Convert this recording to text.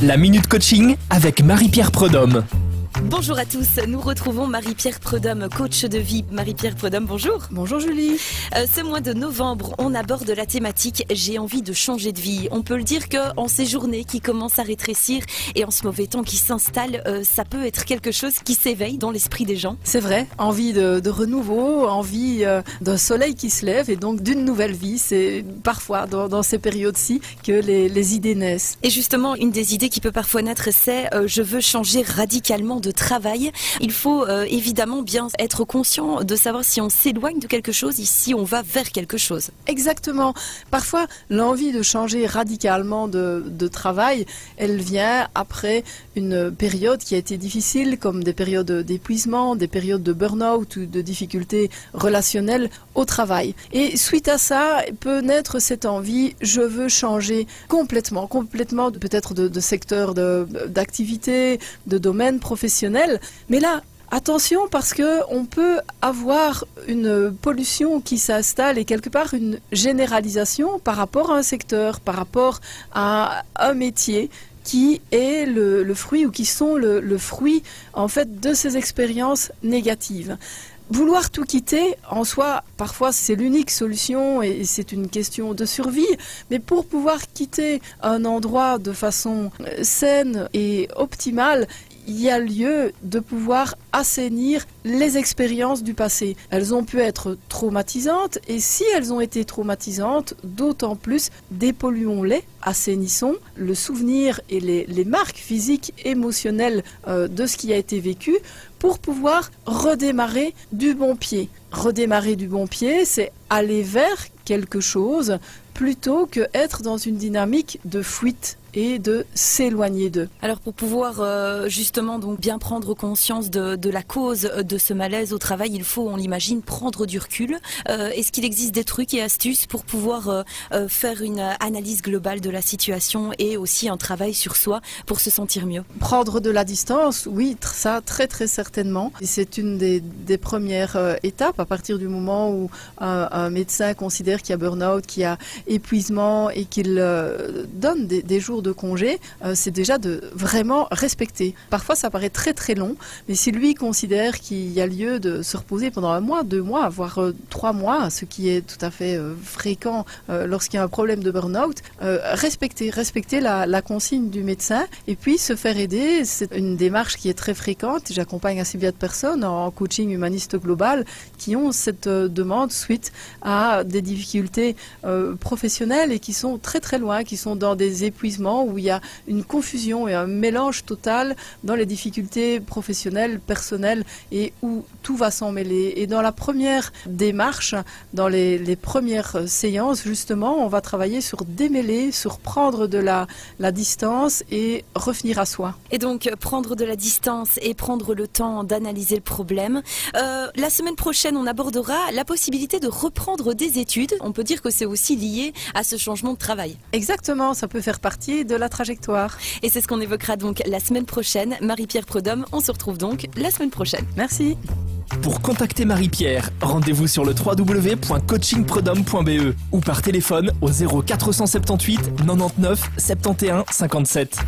La Minute Coaching avec Marie-Pierre Prudhomme. Bonjour à tous, nous retrouvons Marie-Pierre Prudhomme, coach de vie. Marie-Pierre Prudhomme, bonjour. Bonjour Julie. Ce mois de novembre, on aborde la thématique « J'ai envie de changer de vie ». On peut le dire qu'en ces journées qui commencent à rétrécir et en ce mauvais temps qui s'installe, ça peut être quelque chose qui s'éveille dans l'esprit des gens. C'est vrai, envie de renouveau, envie d'un soleil qui se lève et donc d'une nouvelle vie. C'est parfois dans ces périodes-ci que les idées naissent. Et justement, une des idées qui peut parfois naître, c'est je veux changer radicalement de travail. Il faut évidemment bien être conscient de savoir si on s'éloigne de quelque chose et si on va vers quelque chose. Exactement. Parfois, l'envie de changer radicalement de travail, elle vient après une période qui a été difficile, comme des périodes d'épuisement, des périodes de burn-out ou de difficultés relationnelles au travail. Et suite à ça, peut naître cette envie, je veux changer complètement peut-être de secteur d'activité, de domaine professionnel. Mais là, attention parce que on peut avoir une pollution qui s'installe et quelque part une généralisation par rapport à un secteur, par rapport à un métier qui est le fruit ou qui sont le fruit en fait de ces expériences négatives. Vouloir tout quitter, en soi, parfois c'est l'unique solution et c'est une question de survie. Mais pour pouvoir quitter un endroit de façon saine et optimale, il y a lieu de pouvoir assainir les expériences du passé. Elles ont pu être traumatisantes et si elles ont été traumatisantes, d'autant plus dépolluons-les, assainissons le souvenir et les marques physiques, émotionnelles de ce qui a été vécu pour pouvoir redémarrer du bon pied. Redémarrer du bon pied, c'est aller vers quelque chose plutôt que être dans une dynamique de fuite et de s'éloigner d'eux. Alors pour pouvoir justement donc bien prendre conscience de la cause de ce malaise au travail, il faut, on l'imagine, prendre du recul. Est-ce qu'il existe des trucs et astuces pour pouvoir faire une analyse globale de la situation et aussi un travail sur soi pour se sentir mieux? Prendre de la distance, oui, ça très certainement. C'est une des premières étapes à partir du moment où un médecin considère qu'il y a burn-out, qu'il y a épuisement et qu'il donne des jours de congé, c'est déjà de vraiment respecter. Parfois ça paraît très long, mais si lui considère qu'il y a lieu de se reposer pendant 1 mois, 2 mois, voire 3 mois, ce qui est tout à fait fréquent lorsqu'il y a un problème de burn-out, respecter la consigne du médecin et puis se faire aider. C'est une démarche qui est très fréquente. J'accompagne assez bien de personnes en coaching humaniste global qui ont cette demande suite à des difficultés professionnelles et qui sont très loin, qui sont dans des épuisements où il y a une confusion et un mélange total dans les difficultés professionnelles, personnelles et où tout va s'en mêler. Et dans la première démarche, dans les premières séances, justement, on va travailler sur démêler, sur prendre de la distance et revenir à soi. Et donc, prendre de la distance et prendre le temps d'analyser le problème. La semaine prochaine, on abordera la possibilité de reprendre des études. On peut dire que c'est aussi lié à ce changement de travail. Exactement, ça peut faire partie de la trajectoire. Et c'est ce qu'on évoquera donc la semaine prochaine. Marie-Pierre Prudhomme, on se retrouve donc la semaine prochaine. Merci. Pour contacter Marie-Pierre, rendez-vous sur le www.coachingprudhomme.be ou par téléphone au 0478 99 71 57.